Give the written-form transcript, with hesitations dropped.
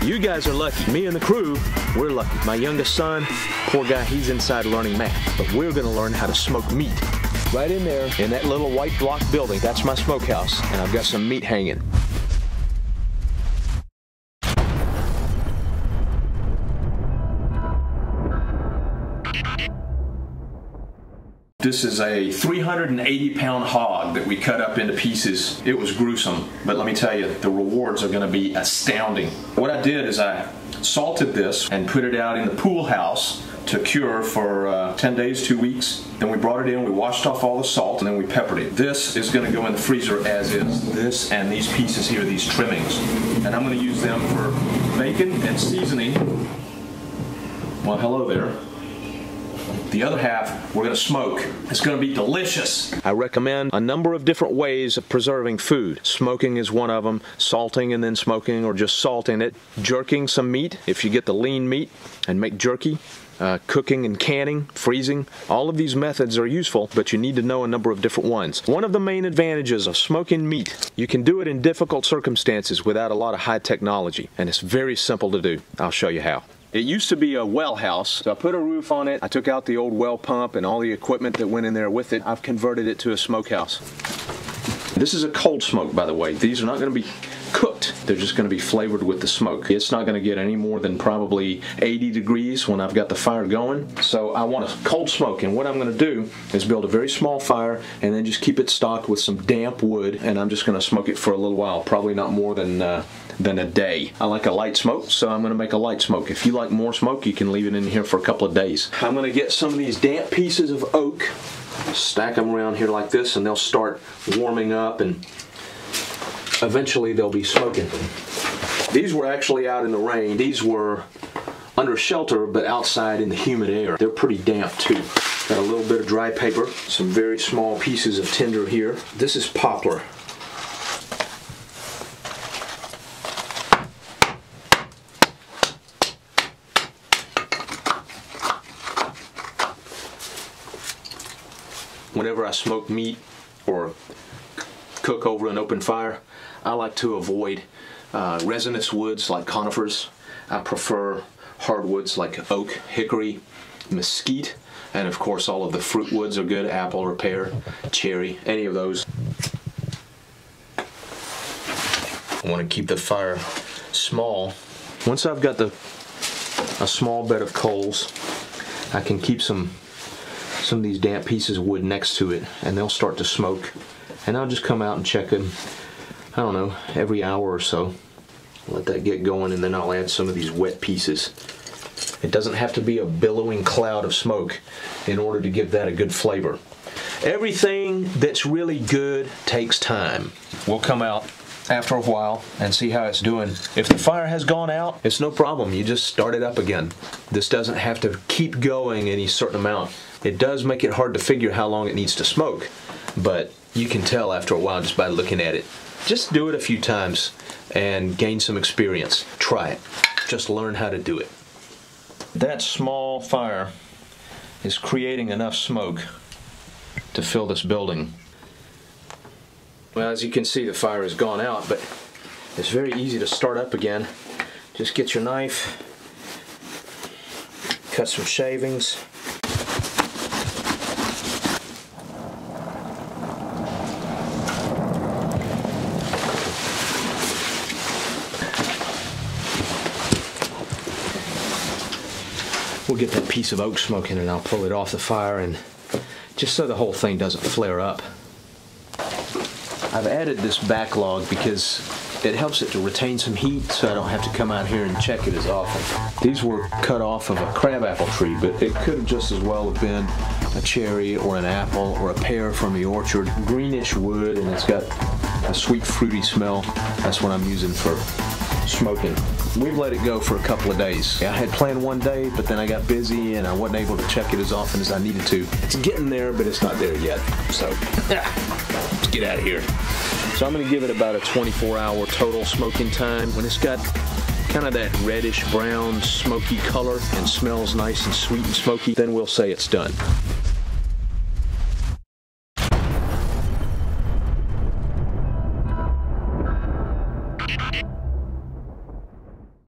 You guys are lucky. Me and the crew, we're lucky. My youngest son, poor guy, he's inside learning math. But we're gonna learn how to smoke meat. Right in there, in that little white block building, that's my smokehouse, and I've got some meat hanging. This is a 380-pound hog that we cut up into pieces. It was gruesome, but let me tell you, the rewards are gonna be astounding. What I did is I salted this and put it out in the pool house to cure for 10 days, 2 weeks. Then we brought it in, we washed off all the salt, and then we peppered it. This is gonna go in the freezer as is. This and these pieces here, these trimmings. And I'm gonna use them for bacon and seasoning. Well, hello there. The other half, we're gonna smoke. It's gonna be delicious. I recommend a number of different ways of preserving food. Smoking is one of them, salting and then smoking, or just salting it. Jerking some meat, if you get the lean meat, and make jerky. Cooking and canning, freezing. All of these methods are useful, but you need to know a number of different ones. One of the main advantages of smoking meat, you can do it in difficult circumstances without a lot of high technology, and it's very simple to do. I'll show you how. It used to be a well house, so I put a roof on it. I took out the old well pump and all the equipment that went in there with it. I've converted it to a smokehouse. This is a cold smoke, by the way. These are not going to be cooked. They're just going to be flavored with the smoke. It's not going to get any more than probably 80 degrees when I've got the fire going. So I want a cold smoke, and what I'm going to do is build a very small fire and then just keep it stocked with some damp wood, and I'm just going to smoke it for a little while, probably not more than a day. I like a light smoke, so I'm going to make a light smoke. If you like more smoke, you can leave it in here for a couple of days. I'm going to get some of these damp pieces of oak, stack them around here like this, and they'll start warming up, and eventually they'll be smoking. These were actually out in the rain. These were under shelter, but outside in the humid air. They're pretty damp too. Got a little bit of dry paper, some very small pieces of tinder here. This is poplar. Whenever I smoke meat or cook over an open fire, I like to avoid resinous woods like conifers. I prefer hardwoods like oak, hickory, mesquite, and of course all of the fruit woods are good, apple or pear, cherry, any of those. I want to keep the fire small. Once I've got a small bed of coals, I can keep some of these damp pieces of wood next to it, and they'll start to smoke, and I'll just come out and check them, I don't know, every hour or so. Let that get going, and then I'll add some of these wet pieces. It doesn't have to be a billowing cloud of smoke in order to give that a good flavor. Everything that's really good takes time. We'll come out after a while and see how it's doing. If the fire has gone out, it's no problem. You just start it up again. This doesn't have to keep going any certain amount. It does make it hard to figure how long it needs to smoke, but you can tell after a while just by looking at it. Just do it a few times and gain some experience. Try it. Just learn how to do it. That small fire is creating enough smoke to fill this building. Well, as you can see, the fire has gone out, but it's very easy to start up again. Just get your knife, cut some shavings. We'll get that piece of oak smoking, and I'll pull it off the fire, and just so the whole thing doesn't flare up. I've added this backlog because it helps it to retain some heat, so I don't have to come out here and check it as often. These were cut off of a crabapple tree, but it could have just as well have been a cherry or an apple or a pear from the orchard. Greenish wood, and it's got a sweet fruity smell. That's what I'm using for smoking. We've let it go for a couple of days. I had planned one day, but then I got busy and I wasn't able to check it as often as I needed to. It's getting there, but it's not there yet. So, let's get out of here. So I'm going to give it about a 24-hour total smoking time. When it's got kind of that reddish brown smoky color and smells nice and sweet and smoky, then we'll say it's done.